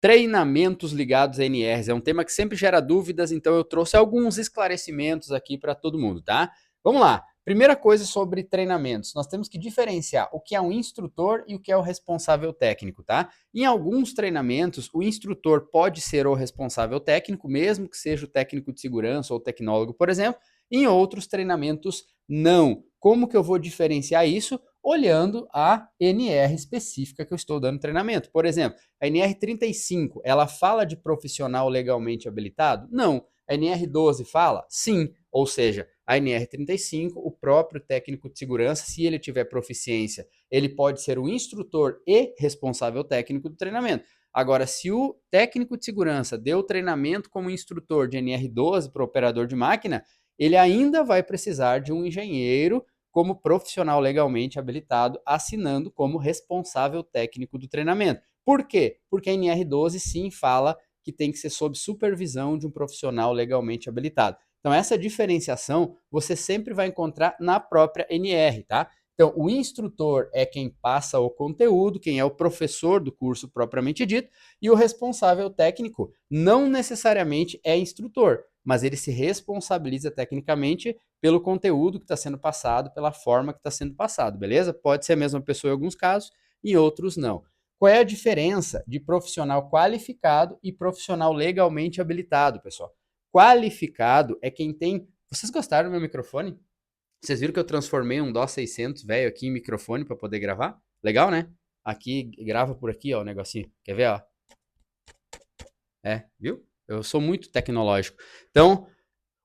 treinamentos ligados a NRs. É um tema que sempre gera dúvidas, então eu trouxe alguns esclarecimentos aqui para todo mundo, tá? Vamos lá. Primeira coisa sobre treinamentos. Nós temos que diferenciar o que é um instrutor e o que é o responsável técnico, tá? Em alguns treinamentos, o instrutor pode ser o responsável técnico, mesmo que seja o técnico de segurança ou tecnólogo, por exemplo. Em outros treinamentos, não. Como que eu vou diferenciar isso? Olhando a NR específica que eu estou dando treinamento. Por exemplo, a NR35, ela fala de profissional legalmente habilitado? Não. A NR12 fala? Sim. Ou seja, a NR35, o próprio técnico de segurança, se ele tiver proficiência, ele pode ser o instrutor e responsável técnico do treinamento. Agora, se o técnico de segurança deu treinamento como instrutor de NR12 para o operador de máquina, ele ainda vai precisar de um engenheiro como profissional legalmente habilitado, assinando como responsável técnico do treinamento. Por quê? Porque a NR12 sim fala que tem que ser sob supervisão de um profissional legalmente habilitado. Então, essa diferenciação você sempre vai encontrar na própria NR, tá? Então, o instrutor é quem passa o conteúdo, quem é o professor do curso propriamente dito, e o responsável técnico não necessariamente é instrutor, mas ele se responsabiliza tecnicamente pelo conteúdo que está sendo passado, pela forma que está sendo passado, beleza? Pode ser a mesma pessoa em alguns casos, em outros não. Qual é a diferença de profissional qualificado e profissional legalmente habilitado, pessoal? Qualificado é quem tem... Vocês gostaram do meu microfone? Vocês viram que eu transformei um DOS 600 velho aqui em microfone para poder gravar? Legal, né? Aqui, grava por aqui, ó, o negocinho. Quer ver, ó? Viu? Eu sou muito tecnológico. Então,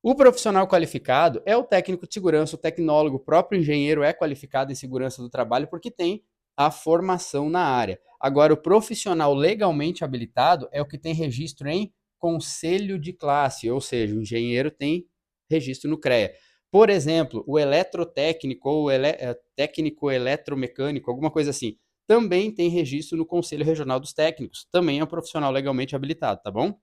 o profissional qualificado é o técnico de segurança, o tecnólogo, o próprio engenheiro é qualificado em segurança do trabalho porque tem a formação na área. Agora, o profissional legalmente habilitado é o que tem registro em conselho de classe, ou seja, o engenheiro tem registro no CREA. Por exemplo, o eletrotécnico ou técnico eletromecânico, alguma coisa assim, também tem registro no Conselho Regional dos Técnicos, também é um profissional legalmente habilitado, tá bom?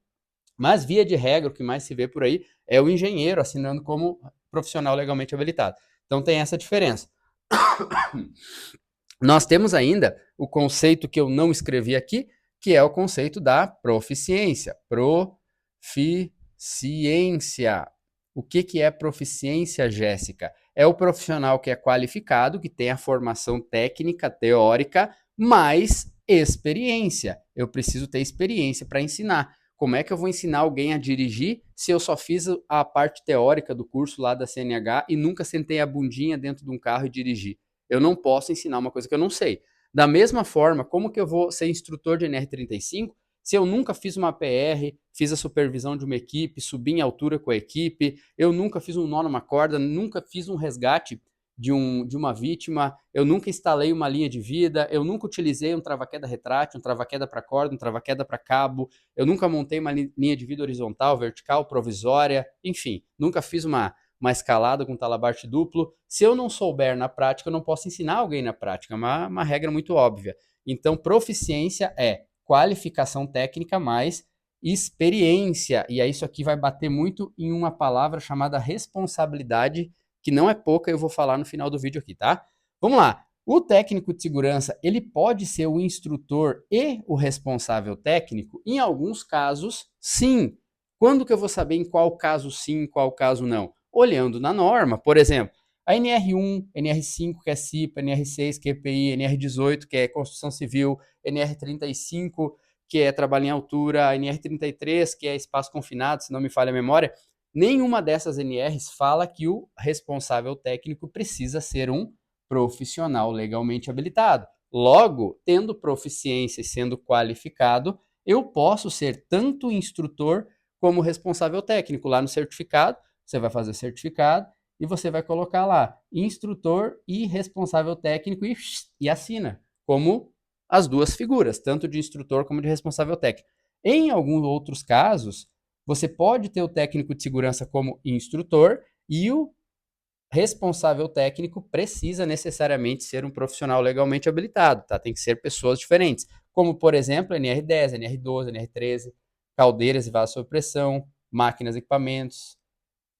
Mas, via de regra, o que mais se vê por aí é o engenheiro assinando como profissional legalmente habilitado. Então, tem essa diferença. Nós temos ainda o conceito que eu não escrevi aqui, que é o conceito da proficiência. Proficiência. O que é proficiência, Jéssica? É o profissional que é qualificado, que tem a formação técnica, teórica, mais experiência. Eu preciso ter experiência para ensinar. Como é que eu vou ensinar alguém a dirigir se eu só fiz a parte teórica do curso lá da CNH e nunca sentei a bundinha dentro de um carro e dirigi? Eu não posso ensinar uma coisa que eu não sei. Da mesma forma, como que eu vou ser instrutor de NR35 se eu nunca fiz uma PR, fiz a supervisão de uma equipe, subi em altura com a equipe, eu nunca fiz um nó numa corda, nunca fiz um resgate de uma vítima, eu nunca instalei uma linha de vida, eu nunca utilizei um trava-queda retrátil, um trava-queda para corda, um trava-queda para cabo, eu nunca montei uma linha de vida horizontal, vertical, provisória, enfim, nunca fiz uma escalada com talabarte duplo. Se eu não souber na prática, eu não posso ensinar alguém na prática, é uma regra muito óbvia. Então, proficiência é qualificação técnica mais experiência, e aí isso aqui vai bater muito em uma palavra chamada responsabilidade, que não é pouca, eu vou falar no final do vídeo aqui, tá? Vamos lá. O técnico de segurança, ele pode ser o instrutor e o responsável técnico? Em alguns casos, sim. Quando que eu vou saber em qual caso sim, em qual caso não? Olhando na norma, por exemplo, a NR1, NR5, que é CIPA, NR6, que é EPI, NR18, que é Construção Civil, NR35, que é Trabalho em Altura, NR33, que é Espaço Confinado, se não me falha a memória, nenhuma dessas NRs fala que o responsável técnico precisa ser um profissional legalmente habilitado. Logo, tendo proficiência e sendo qualificado, eu posso ser tanto instrutor como responsável técnico. Lá no certificado, você vai fazer o certificado e você vai colocar lá instrutor e responsável técnico e assina, como as duas figuras, tanto de instrutor como de responsável técnico. Em alguns outros casos, você pode ter o técnico de segurança como instrutor e o responsável técnico precisa necessariamente ser um profissional legalmente habilitado, tá? Tem que ser pessoas diferentes, como, por exemplo, NR10, NR12, NR13, caldeiras e vasos sob pressão, máquinas e equipamentos,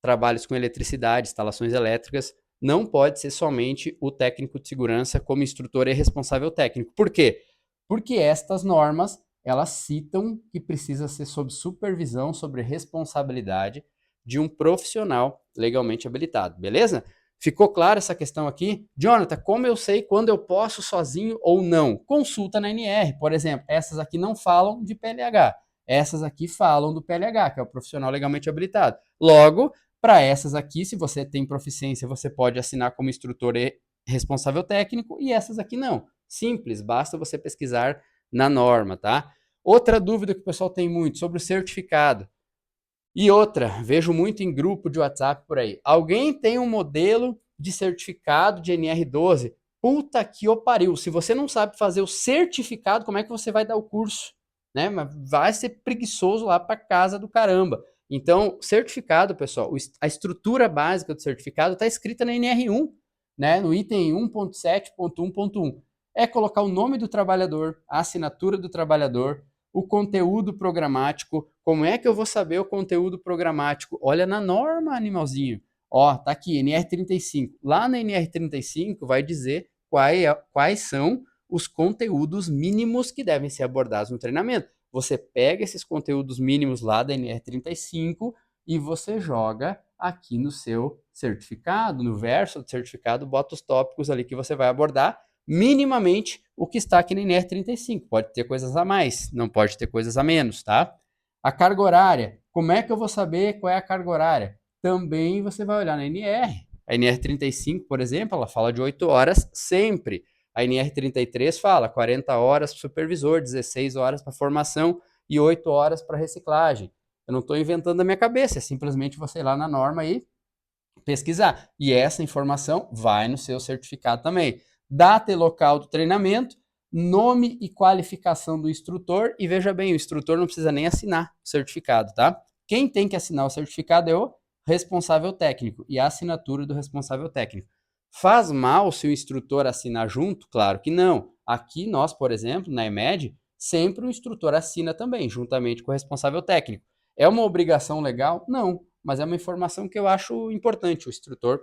trabalhos com eletricidade, instalações elétricas, não pode ser somente o técnico de segurança como instrutor e responsável técnico. Por quê? Porque estas normas, elas citam que precisa ser sob supervisão, sobre responsabilidade de um profissional legalmente habilitado, beleza? Ficou clara essa questão aqui? Jonathan, como eu sei quando eu posso sozinho ou não? Consulta na NR, por exemplo. Essas aqui não falam de PLH. Essas aqui falam do PLH, que é o profissional legalmente habilitado. Logo, para essas aqui, se você tem proficiência, você pode assinar como instrutor e responsável técnico, e essas aqui não. Simples, basta você pesquisar na norma, tá? Outra dúvida que o pessoal tem muito sobre o certificado. E outra, vejo muito em grupo de WhatsApp por aí. Alguém tem um modelo de certificado de NR12? Puta que o pariu. Se você não sabe fazer o certificado, como é que você vai dar o curso? Né? Mas vai ser preguiçoso lá para casa do caramba. Então, certificado, pessoal, a estrutura básica do certificado está escrita na NR1, né? No item 1.7.1.1. É colocar o nome do trabalhador, a assinatura do trabalhador, o conteúdo programático. Como é que eu vou saber o conteúdo programático? Olha na norma, animalzinho. Ó, tá aqui, NR35. Lá na NR35 vai dizer quais são os conteúdos mínimos que devem ser abordados no treinamento. Você pega esses conteúdos mínimos lá da NR35 e você joga aqui no seu certificado, no verso do certificado, bota os tópicos ali que você vai abordar minimamente o que está aqui na NR35. Pode ter coisas a mais, não pode ter coisas a menos, tá? A carga horária. Como é que eu vou saber qual é a carga horária? Também você vai olhar na NR. A NR35, por exemplo, ela fala de 8 horas sempre. A NR33 fala 40 horas para supervisor, 16 horas para formação e 8 horas para reciclagem. Eu não estou inventando da minha cabeça, é simplesmente você ir lá na norma e pesquisar. E essa informação vai no seu certificado também. Data e local do treinamento, nome e qualificação do instrutor. E veja bem, o instrutor não precisa nem assinar o certificado, tá? Quem tem que assinar o certificado é o responsável técnico e a assinatura do responsável técnico. Faz mal se o instrutor assinar junto? Claro que não. Aqui nós, por exemplo, na EMED, sempre o instrutor assina também, juntamente com o responsável técnico. É uma obrigação legal? Não, mas é uma informação que eu acho importante o instrutor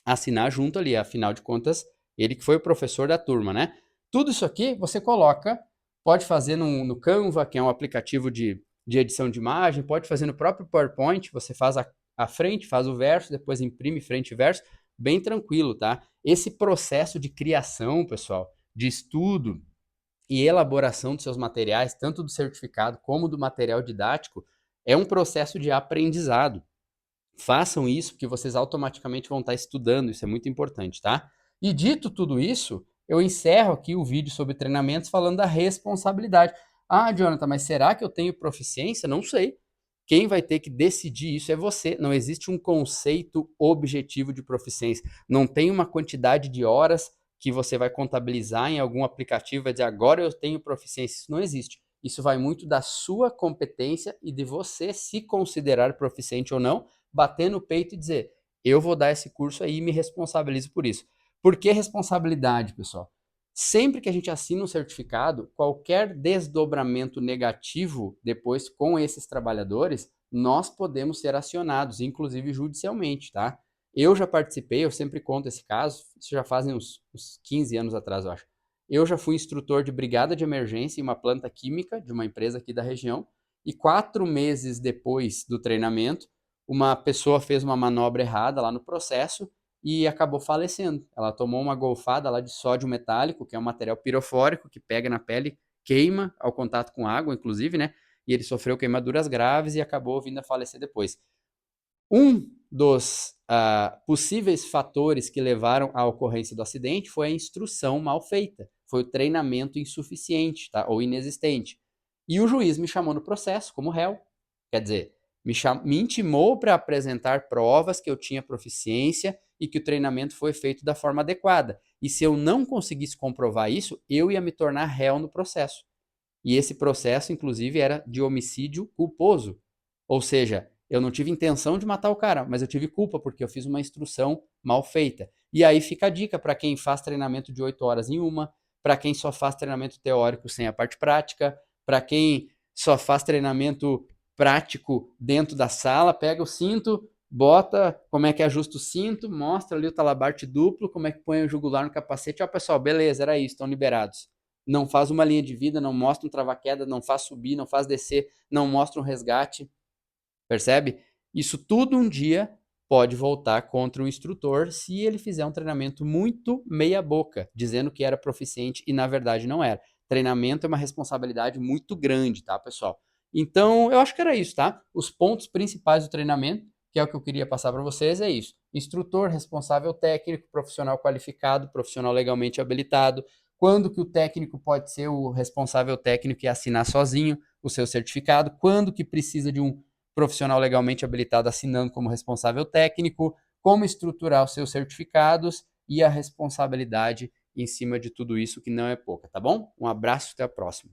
assinar junto ali, afinal de contas, ele que foi o professor da turma, né? Tudo isso aqui você coloca, pode fazer no Canva, que é um aplicativo de edição de imagem, pode fazer no próprio PowerPoint, você faz a frente, faz o verso, depois imprime frente e verso, bem tranquilo, tá? Esse processo de criação, pessoal, de estudo e elaboração dos seus materiais, tanto do certificado como do material didático, é um processo de aprendizado. Façam isso, porque vocês automaticamente vão estar estudando, isso é muito importante, tá? E dito tudo isso, eu encerro aqui o vídeo sobre treinamentos falando da responsabilidade. Ah, Jonathan, mas será que eu tenho proficiência? Não sei. Quem vai ter que decidir isso é você. Não existe um conceito objetivo de proficiência. Não tem uma quantidade de horas que você vai contabilizar em algum aplicativo e vai dizer agora eu tenho proficiência. Isso não existe. Isso vai muito da sua competência e de você se considerar proficiente ou não, bater no peito e dizer, eu vou dar esse curso aí e me responsabilizo por isso. Por que responsabilidade, pessoal? Sempre que a gente assina um certificado, qualquer desdobramento negativo depois com esses trabalhadores, nós podemos ser acionados, inclusive judicialmente, tá? Eu já participei, eu sempre conto esse caso, isso já fazem uns 15 anos atrás, eu acho. Eu já fui instrutor de brigada de emergência em uma planta química de uma empresa aqui da região, e 4 meses depois do treinamento, uma pessoa fez uma manobra errada lá no processo e acabou falecendo. Ela tomou uma golfada lá de sódio metálico, que é um material pirofórico que pega na pele, queima ao contato com água, inclusive, né? E ele sofreu queimaduras graves e acabou vindo a falecer depois. Um dos possíveis fatores que levaram à ocorrência do acidente foi a instrução mal feita, foi o treinamento insuficiente, tá? Ou inexistente. E o juiz me chamou no processo como réu. Quer dizer, me intimou para apresentar provas que eu tinha proficiência e que o treinamento foi feito da forma adequada. E se eu não conseguisse comprovar isso, eu ia me tornar réu no processo. E esse processo, inclusive, era de homicídio culposo. Ou seja, eu não tive intenção de matar o cara, mas eu tive culpa porque eu fiz uma instrução mal feita. E aí fica a dica para quem faz treinamento de 8 horas em uma, para quem só faz treinamento teórico sem a parte prática, para quem só faz treinamento prático dentro da sala, pega o cinto, bota como é que ajusta o cinto, mostra ali o talabarte duplo, como é que põe o jugular no capacete. Ó, pessoal, beleza, era isso, estão liberados. não faz uma linha de vida, não mostra um trava-queda, não faz subir, não faz descer, não mostra um resgate, percebe? Isso tudo um dia pode voltar contra o instrutor se ele fizer um treinamento muito meia boca, dizendo que era proficiente e na verdade não era. Treinamento é uma responsabilidade muito grande, tá, pessoal? Então, eu acho que era isso, tá? Os pontos principais do treinamento, que é o que eu queria passar para vocês, é isso. Instrutor, responsável técnico, profissional qualificado, profissional legalmente habilitado. Quando que o técnico pode ser o responsável técnico e assinar sozinho o seu certificado? Quando que precisa de um profissional legalmente habilitado assinando como responsável técnico? Como estruturar os seus certificados e a responsabilidade em cima de tudo isso, que não é pouca, tá bom? Um abraço, até a próxima.